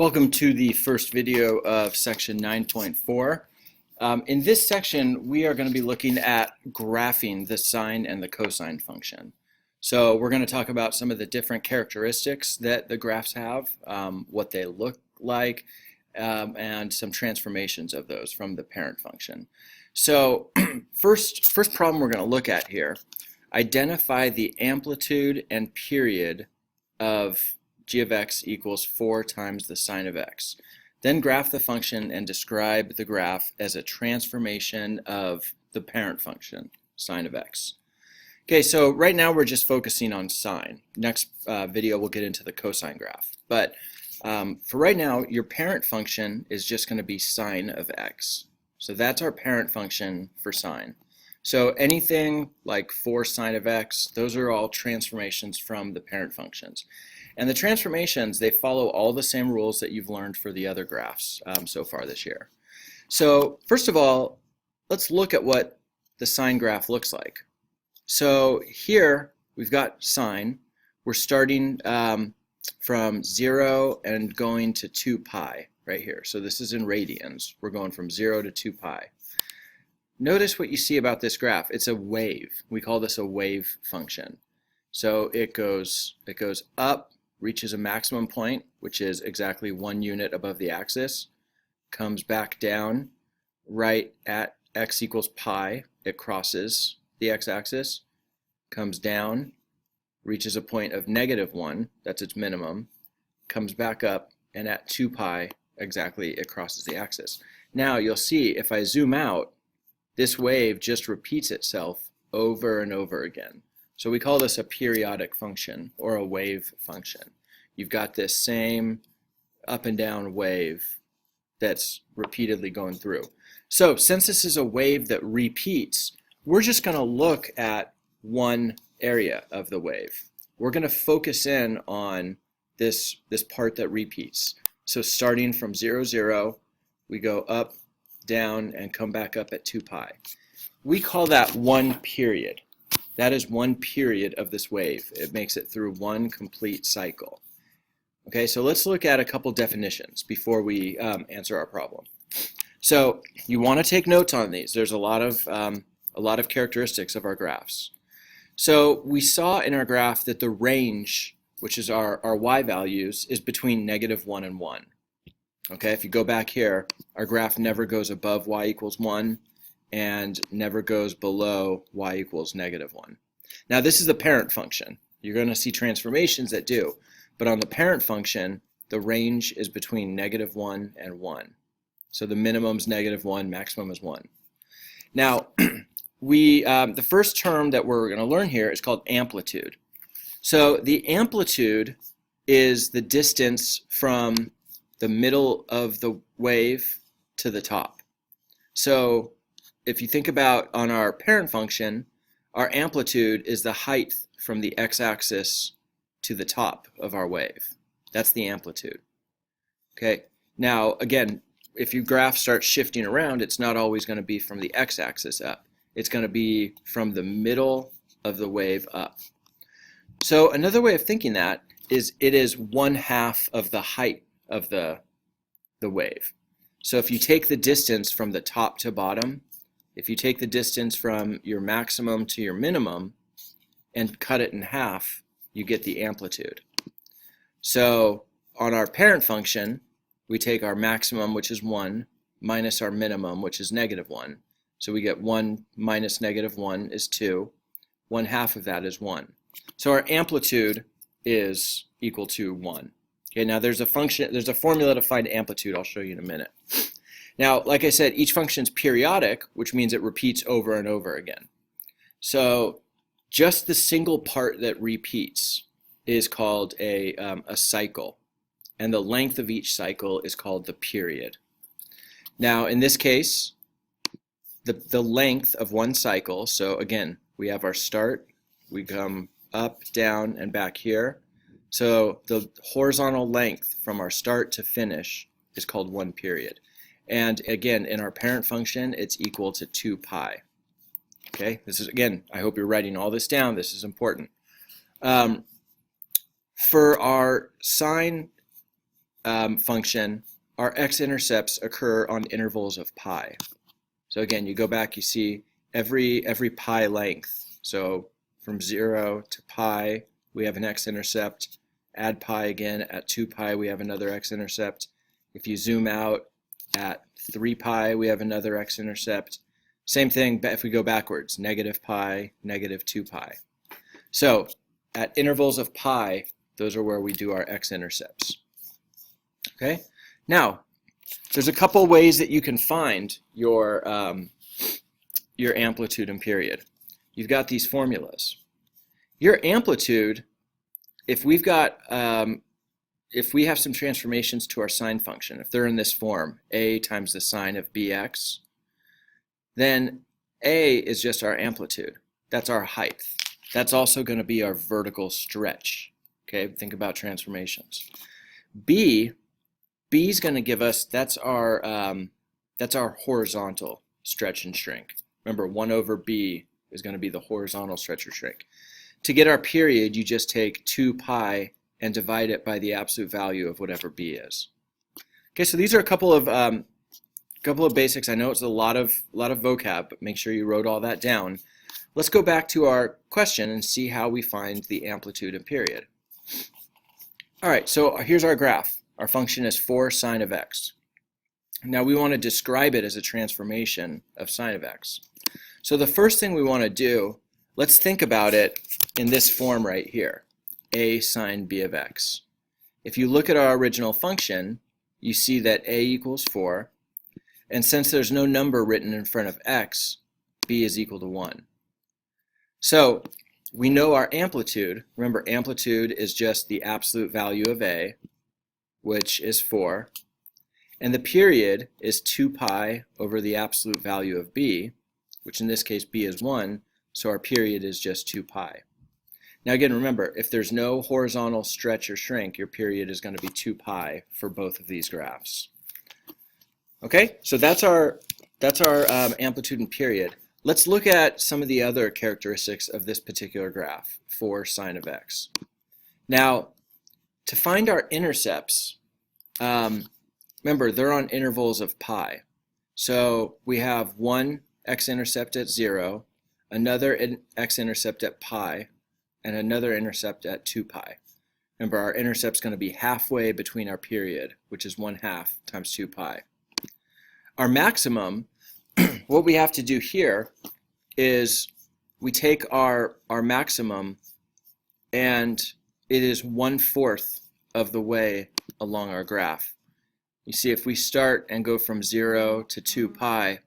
Welcome to the first video of section 9.4. In this section, we are going to be looking at graphing the sine and the cosine function. So we're going to talk about some of the different characteristics that the graphs have, what they look like, and some transformations of those from the parent function. So first problem we're going to look at here, identify the amplitude and period of g of x equals 4 times the sine of x. Then graph the function and describe the graph as a transformation of the parent function, sine of x. Okay, so right now we're just focusing on sine. Next video we'll get into the cosine graph. But for right now, your parent function is just going to be sine of x. So that's our parent function for sine. So anything like 4 sine of x, those are all transformations from the parent functions. And the transformations, they follow all the same rules that you've learned for the other graphs so far this year. So first of all, let's look at what the sine graph looks like. So here we've got sine. We're starting from 0 and going to 2 pi right here. So this is in radians. We're going from 0 to 2 pi. Notice what you see about this graph. It's a wave. We call this a wave function. So it goes up, reaches a maximum point, which is exactly 1 unit above the axis, comes back down right at x equals pi. It crosses the x-axis, comes down, reaches a point of -1, that's its minimum, comes back up, and at 2 pi, exactly, it crosses the axis. Now you'll see if I zoom out, this wave just repeats itself over and over again. So we call this a periodic function or a wave function. You've got this same up and down wave that's repeatedly going through. So since this is a wave that repeats, we're just going to look at one area of the wave. We're going to focus in on this part that repeats. So starting from 0, 0, we go up, down, and come back up at 2 pi. We call that one period. That is one period of this wave. It makes it through one complete cycle. Okay, so let's look at a couple definitions before we answer our problem. So you want to take notes on these. There's a lot of characteristics of our graphs. So we saw in our graph that the range, which is our y values, is between -1 and 1. Okay, if you go back here, our graph never goes above y equals 1 and never goes below y equals -1. Now this is the parent function. You're going to see transformations that do, but on the parent function, the range is between -1 and 1. So the minimum's -1, maximum is 1. Now, the first term that we're going to learn here is called amplitude. So the amplitude is the distance from the middle of the wave to the top. So if you think about on our parent function, our amplitude is the height from the x-axis to the top of our wave. That's the amplitude. Okay. Now, again, if your graph starts shifting around, it's not always going to be from the x-axis up. It's going to be from the middle of the wave up. So another way of thinking that is it is 1/2 of the height of the wave. So if you take the distance from the top to bottom, if you take the distance from your maximum to your minimum and cut it in half, you get the amplitude. So on our parent function, we take our maximum, which is 1, minus our minimum, which is -1. So we get 1 minus -1 is 2. 1/2 of that is 1. So our amplitude is equal to 1. Okay, now there's a formula to find amplitude. I'll show you in a minute. Now, like I said, each function is periodic, which means it repeats over and over again. So just the single part that repeats is called a cycle, and the length of each cycle is called the period. Now, in this case, the length of one cycle, so again, we have our start, we come up, down, and back here. So the horizontal length from our start to finish is called 1 period. And again, in our parent function, it's equal to 2 pi. Okay, this is, again, I hope you're writing all this down. This is important. For our sine function, our x-intercepts occur on intervals of pi. So again, you go back, you see every pi length. So from 0 to pi, we have an x-intercept. Add pi again, at 2 pi, we have another x-intercept. If you zoom out at 3 pi, we have another x-intercept. Same thing if we go backwards, negative pi, negative 2 pi. So at intervals of pi, those are where we do our x-intercepts. Okay? Now, there's a couple ways that you can find your amplitude and period. You've got these formulas. Your amplitude, if we have some transformations to our sine function, if they're in this form, a times the sine of bx, then a is just our amplitude. That's our height. That's also going to be our vertical stretch. Okay, think about transformations. B is going to give us, that's our horizontal stretch and shrink. Remember, 1 over b is going to be the horizontal stretch or shrink. To get our period, you just take 2 pi and divide it by the absolute value of whatever b is. Okay, so these are a couple of basics. I know it's a lot of vocab, but make sure you wrote all that down. Let's go back to our question and see how we find the amplitude and period. All right, so here's our graph. Our function is 4 sine of x. Now we want to describe it as a transformation of sine of x. So the first thing we want to do, let's think about it in this form right here, a sine b of x. If you look at our original function, you see that a equals 4, and since there's no number written in front of x, b is equal to 1. So we know our amplitude. Remember, amplitude is just the absolute value of a, which is 4. And the period is 2 pi over the absolute value of b, which in this case b is 1, so our period is just 2 pi. Now again, remember, if there's no horizontal stretch or shrink, your period is going to be 2 pi for both of these graphs. Okay, so that's our amplitude and period. Let's look at some of the other characteristics of this particular graph for sine of x. Now, to find our intercepts, remember, they're on intervals of pi. So we have one x-intercept at 0, another x-intercept at pi, and another intercept at 2 pi. Remember, our intercept's going to be halfway between our period, which is 1/2 times 2 pi. Our maximum, what we have to do here is we take our maximum, and it is 1/4 of the way along our graph. You see, if we start and go from 0 to 2 pi,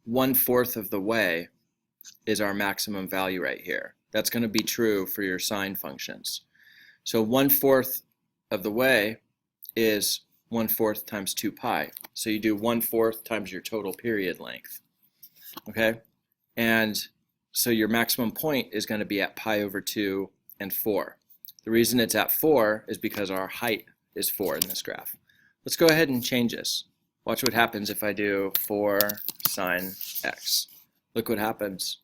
1/4 of the way is our maximum value right here. That's going to be true for your sine functions. So 1/4 of the way is 1/4 times 2 pi. So you do 1/4 times your total period length. Okay? And so your maximum point is going to be at pi over 2 and 4. The reason it's at 4 is because our height is 4 in this graph. Let's go ahead and change this. Watch what happens if I do 4 sine x. Look what happens.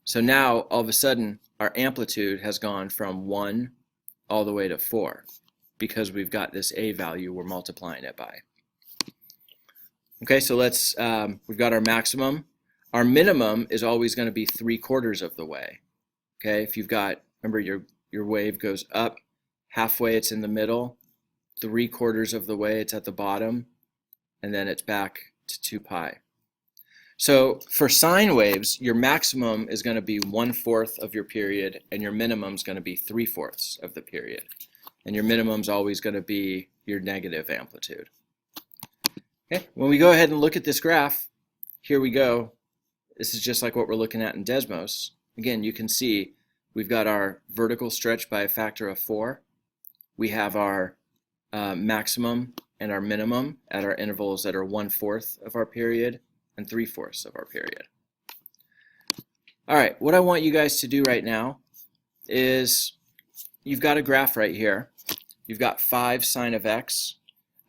So now, all of a sudden, our amplitude has gone from 1 all the way to 4 because we've got this a value we're multiplying it by. Okay, so we've got our maximum. Our minimum is always going to be 3/4 of the way. Okay, if you've got, remember, your wave goes up, halfway it's in the middle, 3/4 of the way it's at the bottom, and then it's back to 2 pi. So for sine waves, your maximum is going to be 1/4 of your period, and your minimum is going to be 3/4 of the period. And your minimum is always going to be your negative amplitude. Okay, when we go ahead and look at this graph, here we go. This is just like what we're looking at in Desmos. Again, you can see we've got our vertical stretch by a factor of 4. We have our maximum and our minimum at our intervals that are 1/4 of our period and 3/4 of our period. All right, what I want you guys to do right now is you've got a graph right here. You've got 5 sine of x.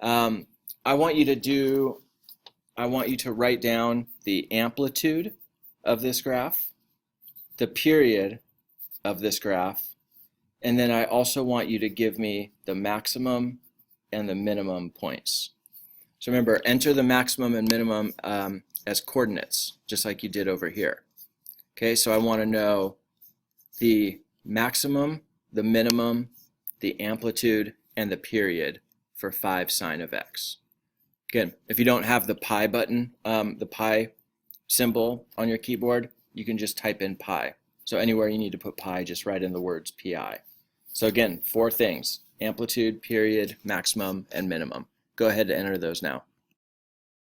I want you to write down the amplitude of this graph, the period of this graph, and then I also want you to give me the maximum and the minimum points. So remember, enter the maximum and minimum as coordinates, just like you did over here. Okay, so I want to know the maximum, the minimum, the amplitude, and the period for 5 sine of x. Again, if you don't have the pi button, the pi symbol on your keyboard, you can just type in pi. So anywhere you need to put pi, just write in the words pi. So again, 4 things: amplitude, period, maximum, and minimum. Go ahead and enter those now.